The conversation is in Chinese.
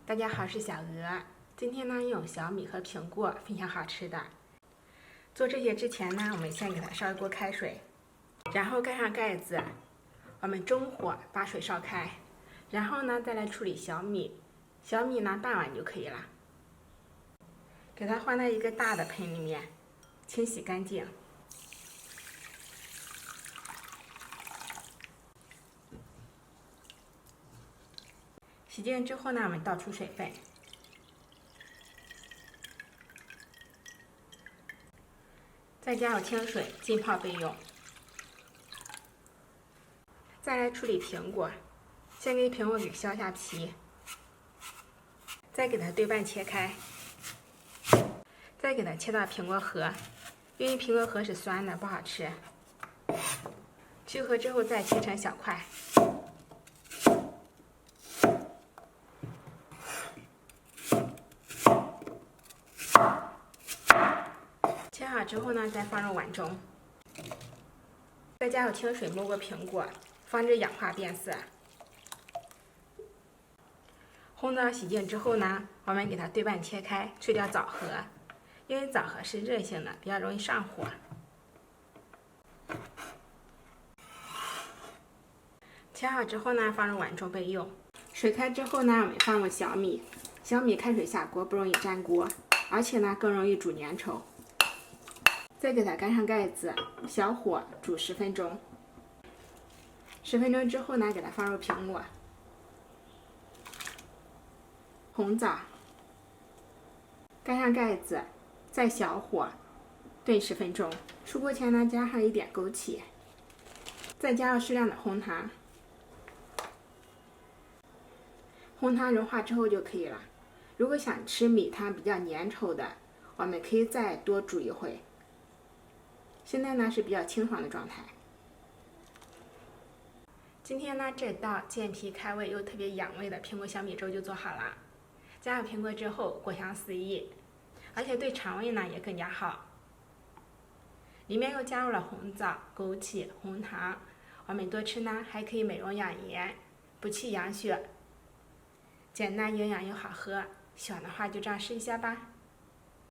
大家好，我是小鹅。今天呢，用小米和苹果分享好吃的。做这些之前呢，我们先给它烧一锅开水，然后盖上盖子，我们中火把水烧开，然后呢再来处理小米。小米呢半碗就可以了。给它放在一个大的盆里面，清洗干净。洗净之后呢，我们倒出水分，再加入清水浸泡备用。再来处理苹果，先给苹果给削下皮，再给它对半切开，再给它切到苹果核，因为苹果核是酸的，不好吃。去核之后再切成小块。切好之后呢，再放入碗中，再加入清水没过苹果，防止氧化变色。红枣洗净之后呢，我们给它对半切开，去掉枣核，因为枣核是热性的，比较容易上火。切好之后呢，放入碗中备用。水开之后呢，我们放入小米。小米开水下锅不容易粘锅，而且呢更容易煮粘稠。再给它盖上盖子，小火煮10分钟。10分钟之后呢，给它放入苹果、红枣，盖上盖子，再小火炖10分钟。出锅前呢，加上一点枸杞，再加入适量的红糖。红糖融化之后就可以了。如果想吃米汤比较粘稠的，我们可以再多煮一会。现在呢是比较清爽的状态。今天呢这道健脾开胃又特别养胃的苹果小米粥就做好了。加入苹果之后，果香四溢，而且对肠胃呢也更加好。里面又加入了红枣、枸杞、红糖，我们多吃呢还可以美容养颜、补气养血，简单营养又好喝。喜欢的话就这样试一下吧。